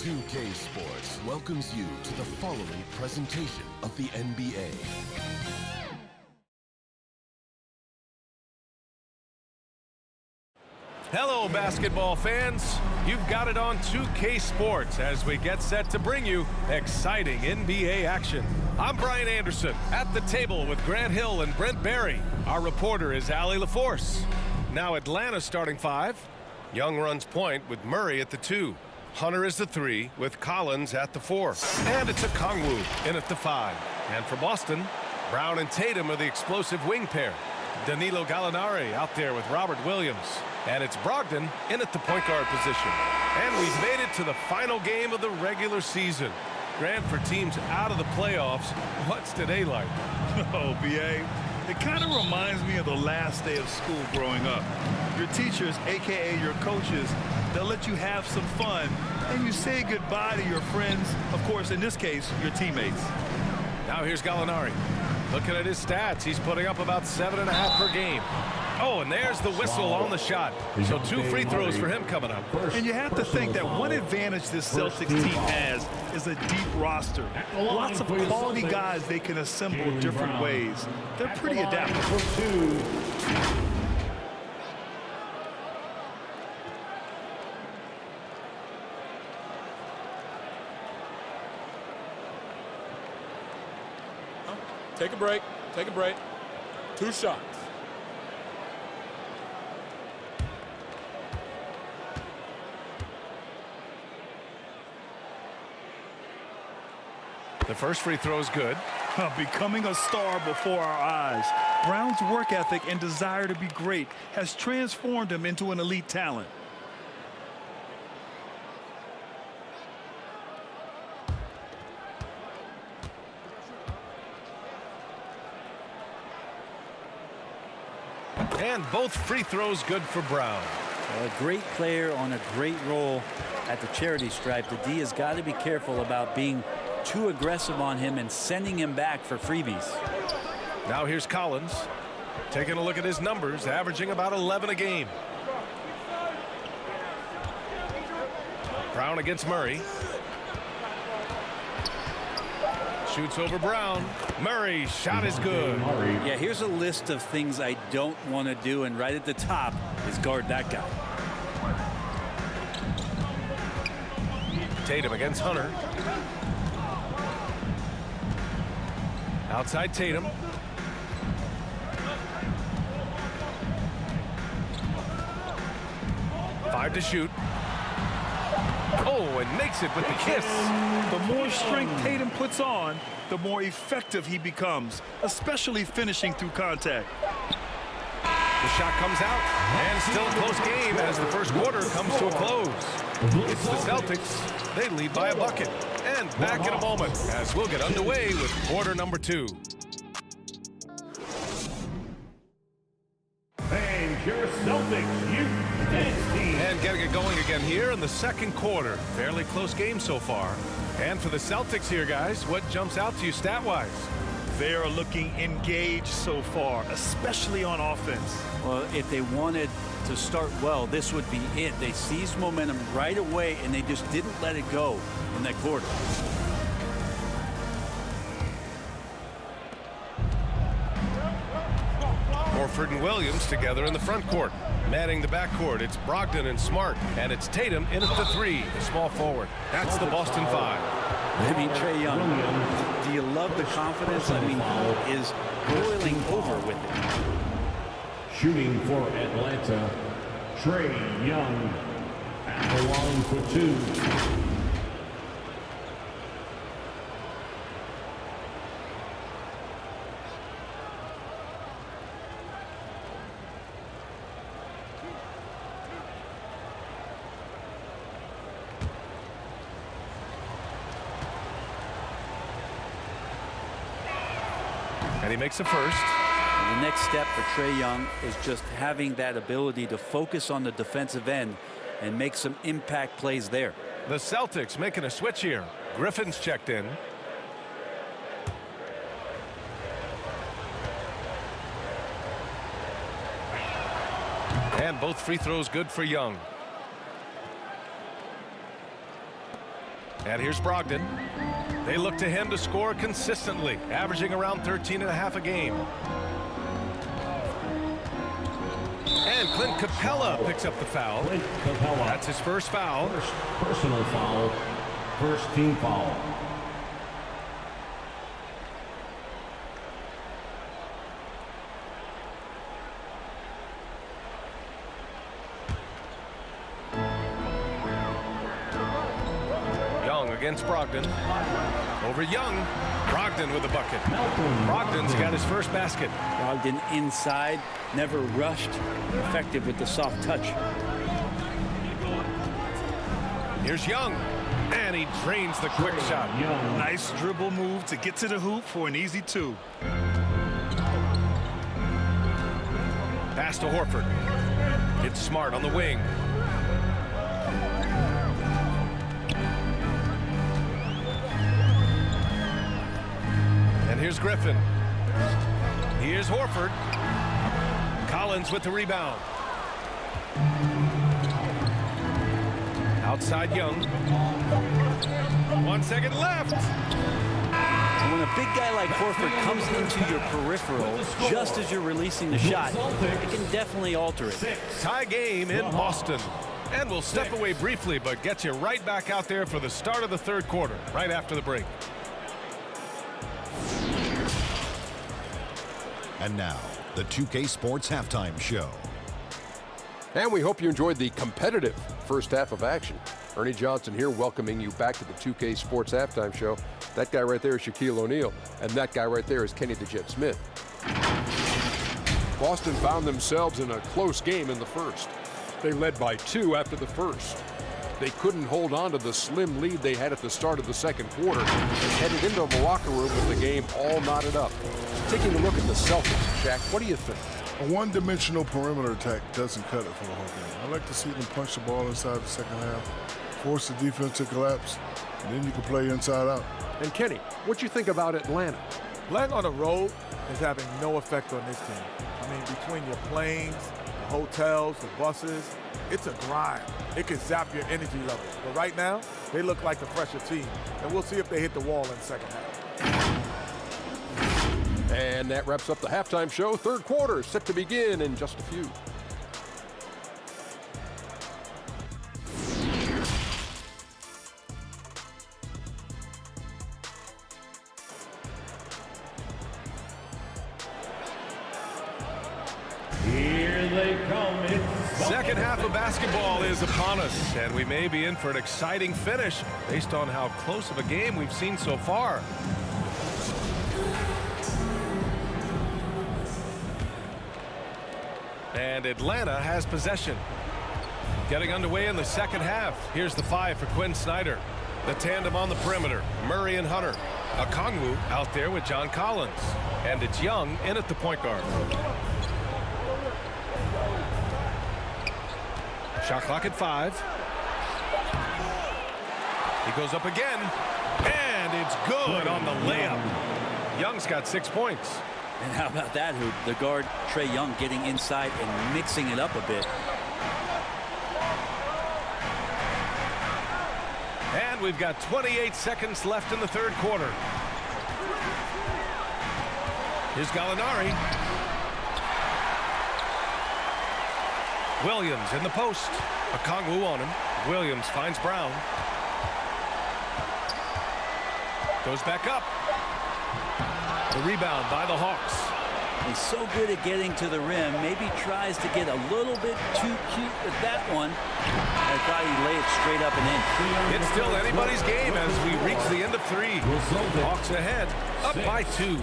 2K Sports welcomes you to the following presentation of the NBA. Hello, basketball fans. You've got it on 2K Sports as we get set to bring you exciting NBA action. I'm Brian Anderson at the table with Grant Hill and Brent Barry. Our reporter is Allie LaForce. Now Atlanta's starting five. Young runs point with Murray at the 2. Hunter is the 3 with Collins at the 4. And it's Okongwu in at the 5. And for Boston, Brown and Tatum are the explosive wing pair. Danilo Gallinari out there with Robert Williams. And it's Brogdon in at the point guard position. And we've made it to the final game of the regular season. Grant, for teams out of the playoffs, what's today like? Oh, B.A., it kind of reminds me of the last day of school growing up. Your teachers, a.k.a. your coaches, they'll let you have some fun, and you say goodbye to your friends, of course, in this case, your teammates. Now here's Gallinari. Looking at his stats, he's putting up about 7.5 per game. Oh, and there's the whistle on the shot. So 2 free throws for him coming up. And you have to think that one advantage this Celtics team has is a deep roster. Lots of quality guys they can assemble different ways. They're pretty adaptable. Take a break. Take a break. 2 shots. The first free throw is good. Becoming a star before our eyes. Brown's work ethic and desire to be great has transformed him into an elite talent. And both free throws good for Brown. A great player on a great role at the charity stripe. The D has got to be careful about being too aggressive on him and sending him back for freebies. Now here's Collins. Taking a look at his numbers, averaging about 11 a game. Brown against Murray. Shoots over Brown. Murray, shot is good. Yeah, here's a list of things I don't want to do, and right at the top is guard that guy. Tatum against Hunter. Outside Tatum. Five to shoot. Oh, and makes it with the kiss. The more strength Tatum puts on, the more effective he becomes, especially finishing through contact. The shot comes out, and still a close game as the first quarter comes to a close. It's the Celtics. They lead by a bucket. And back in a moment as we'll get underway with quarter number 2. And your Celtics youth dance team. And getting it going again here in the second quarter. Fairly close game so far. And for the Celtics here, guys, what jumps out to you stat-wise? They are looking engaged so far, especially on offense. Well, if they wanted to start well, this would be it. They seized momentum right away, and they just didn't let it go in that quarter. Horford and Williams together in the front court. Manning the backcourt, it's Brogdon and Smart. And it's Tatum in at the 3, the small forward. That's the Boston 5. I mean, Trae Young, do you love the confidence? I mean, he is boiling over with it. Shooting for Atlanta, Trae Young at the line for 2. And he makes a first. And the next step for Trae Young is just having that ability to focus on the defensive end and make some impact plays there. The Celtics making a switch here. Griffin's checked in. And both free throws good for Young. And here's Brogdon. They look to him to score consistently, averaging around 13.5 a game. And Clint Capella picks up the foul. Clint Capella. That's his first foul. First personal foul. First team foul. Young against Brogdon. Over Young. Brogdon with the bucket. Brogdon's got his first basket. Brogdon inside, never rushed, effective with the soft touch. Here's Young. And he drains the quick shot. Nice dribble move to get to the hoop for an easy 2. Pass to Horford. It's Smart on the wing. And here's Griffin. Here's Horford. Collins with the rebound. Outside Young. 1 second left. When a big guy like Horford comes into your peripheral just as you're releasing the shot, it can definitely alter it. Tie game in Boston. And we'll step away briefly, but get you right back out there for the start of the third quarter, right after the break. And now, the 2K Sports Halftime Show. And we hope you enjoyed the competitive first half of action. Ernie Johnson here welcoming you back to the 2K Sports Halftime Show. That guy right there is Shaquille O'Neal, and that guy right there is Kenny the Jet Smith. Boston found themselves in a close game in the first. They led by 2 after the first. They couldn't hold on to the slim lead they had at the start of the second quarter and headed into the locker room with the game all knotted up. Taking a look at the Celtics, Shaq, what do you think? A one-dimensional perimeter attack doesn't cut it for the whole game. I like to see them punch the ball inside the second half, force the defense to collapse, and then you can play inside out. And Kenny, what you think about Atlanta? Playing on the road is having no effect on this team. I mean, between your planes, the hotels, the buses, it's a grind. It can zap your energy levels. But right now, they look like a fresher team. And we'll see if they hit the wall in the second half. And that wraps up the halftime show. Third quarter set to begin in just a few. Here they come. Second half of basketball is upon us, and we may be in for an exciting finish based on how close of a game we've seen so far. And Atlanta has possession. Getting underway in the second half. Here's the 5 for Quinn Snyder. The tandem on the perimeter, Murray and Hunter. Okongwu out there with John Collins. And it's Young in at the point guard. Shot clock at 5. He goes up again. And it's good on the layup. Young's got 6 points. And how about that hoop? The guard, Trae Young, getting inside and mixing it up a bit. And we've got 28 seconds left in the third quarter. Here's Gallinari. Williams in the post. Okongwu on him. Williams finds Brown. Goes back up. The rebound by the Hawks. He's so good at getting to the rim. Maybe tries to get a little bit too cute with that one. I thought he'd lay it straight up and in. It's still anybody's game as we reach the end of 3. Hawks ahead, up by 2.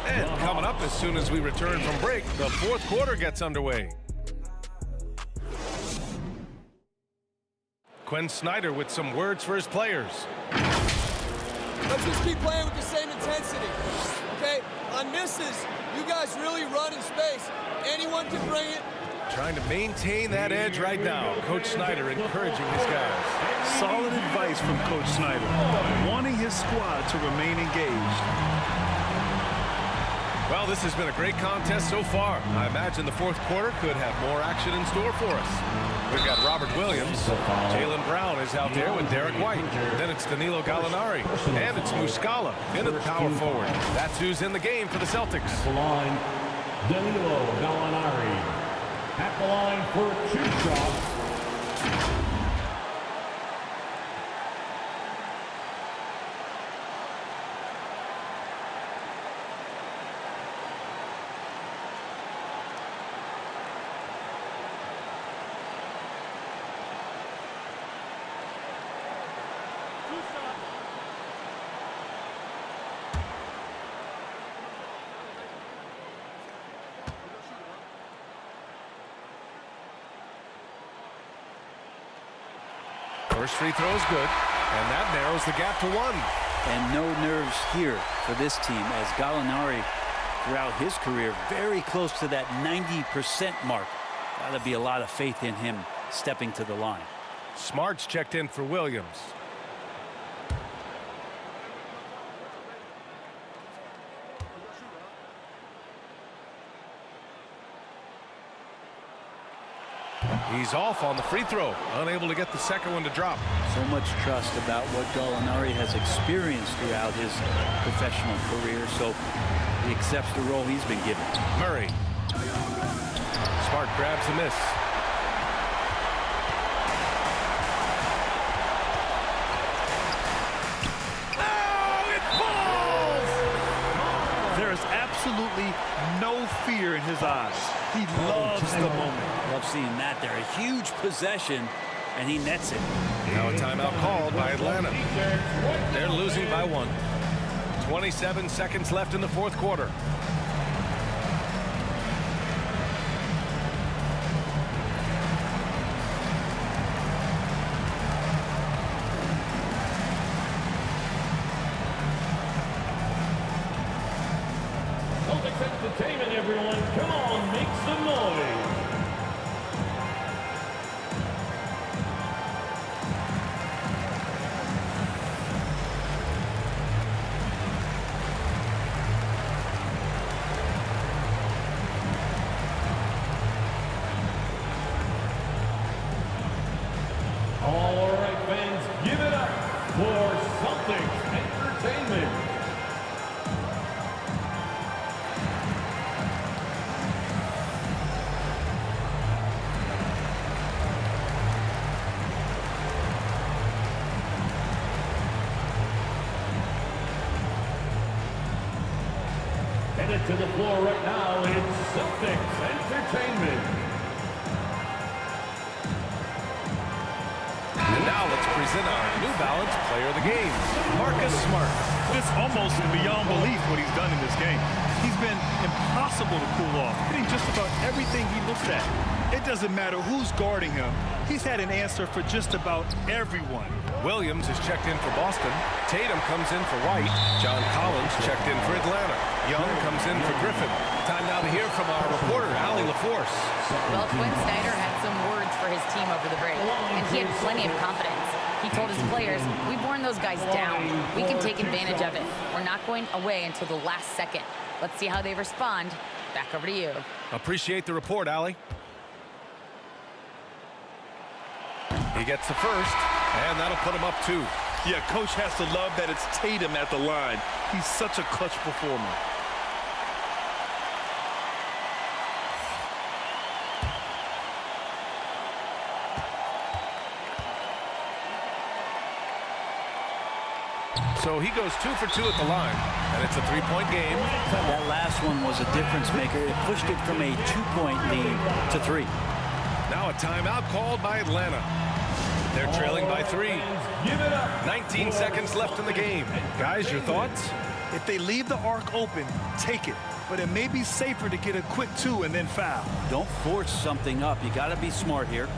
And coming up as soon as we return from break, the fourth quarter gets underway. Quinn Snyder with some words for his players. Let's just keep playing with the same intensity. Okay, on misses, you guys really run in space. Anyone can bring it. Trying to maintain that edge right now. Coach Snyder encouraging his guys. Solid advice from Coach Snyder, wanting his squad to remain engaged. Well, this has been a great contest so far. I imagine the fourth quarter could have more action in store for us. We've got Robert Williams. Jaylen Brown is out there with Derek White. Then it's Danilo Gallinari. And it's Muscala into the power forward. That's who's in the game for the Celtics. At the line, Danilo Gallinari. At the line for 2 shots. First free throw is good, and that narrows the gap to 1. And no nerves here for this team, as Gallinari, throughout his career, very close to that 90% mark. Got to be a lot of faith in him stepping to the line. Smart's checked in for Williams. He's off on the free throw, unable to get the second one to drop. So much trust about what Gallinari has experienced throughout his professional career, so he accepts the role he's been given. Murray. Smart grabs the miss. Oh, it falls! There is absolutely no fear in his eyes. He loves the moment. Love seeing that there. A huge possession, and he nets it. Now a timeout called by Atlanta. They're losing by 1. 27 seconds left in the fourth quarter. Celtics entertainment, everyone. Come on, make some noise. All right, fans, give it up for Celtics entertainment. Headed to the floor right now, it's Celtics Entertainment. And now let's present our New Balance Player of the Game, Marcus Smart. It's almost beyond belief what he's done in this game. He's been impossible to cool off, hitting just about everything he looks at. It doesn't matter who's guarding him. He's had an answer for just about everyone. Williams is checked in for Boston. Tatum comes in for White. John Collins checked in for Atlanta. Young comes in for Griffin. Time now to hear from our reporter, Allie LaForce. Well, Quinn Snyder had some words for his team over the break, and he had plenty of confidence. He told his players, we've worn those guys down. We can take advantage of it. We're not going away until the last second. Let's see how they respond. Back over to you. Appreciate the report, Allie. He gets the first, and that'll put him up 2. Yeah, coach has to love that it's Tatum at the line. He's such a clutch performer. So he goes 2 for 2 at the line, and it's a 3-point game. That last one was a difference maker. It pushed it from a 2-point lead to 3. Now a timeout called by Atlanta. They're trailing by 3. 19 seconds left in the game. Guys, your thoughts? If they leave the arc open, take it. But it may be safer to get a quick 2 and then foul. Don't force something up. You got to be smart here.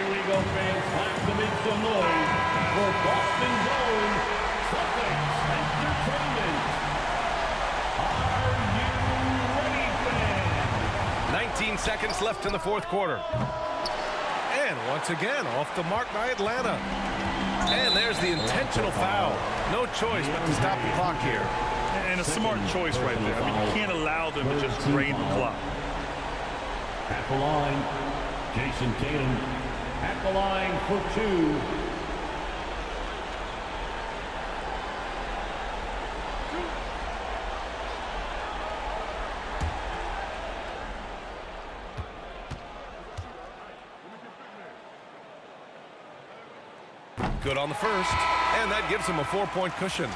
Here we go, fans. Time to make some noise for Boston's own Celtics Entertainment. Are you ready, fans? 19 seconds left in the fourth quarter. And once again, off the mark by Atlanta. And there's the intentional foul. No choice but to stop the clock here. And a smart choice right there. I mean, you can't allow them to just drain the clock. At the line, Jason Tatum. At the line for 2. Good on the first, and that gives him a 4-point cushion.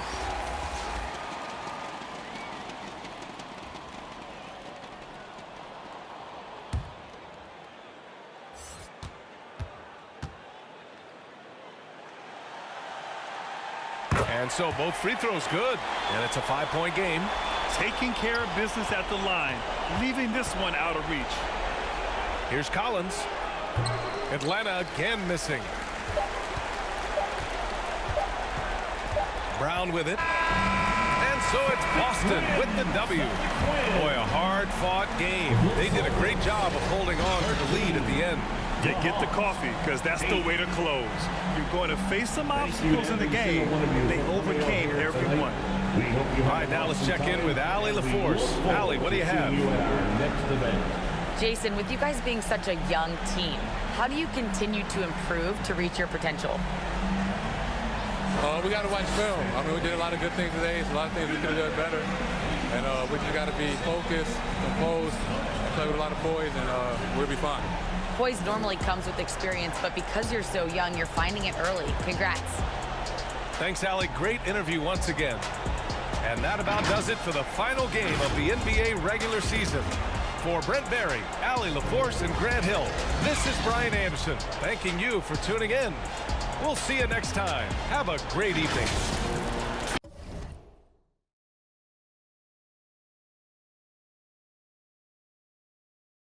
And so both free throws good, and it's a 5-point game. Taking care of business at the line, leaving this one out of reach. Here's Collins. Atlanta again missing. Brown with it. And so it's Boston with the W. Boy, a hard-fought game. They did a great job of holding on to the lead at the end. Get the coffee, because that's the way to close. You're going to face some obstacles in the game. They overcame every one. All right, now let's check in with Allie LaForce. Allie, what do you have? Jason, with you guys being such a young team, how do you continue to improve to reach your potential? We got to watch film. I mean, we did a lot of good things today. There's a lot of things we could have done better. And we just got to be focused, composed, play with a lot of poise, and we'll be fine. Poise normally comes with experience, but because you're so young, you're finding it early. Congrats. Thanks, Allie. Great interview once again. And that about does it for the final game of the NBA regular season. For Brent Barry, Allie LaForce, and Grant Hill, this is Brian Anderson, thanking you for tuning in. We'll see you next time. Have a great evening.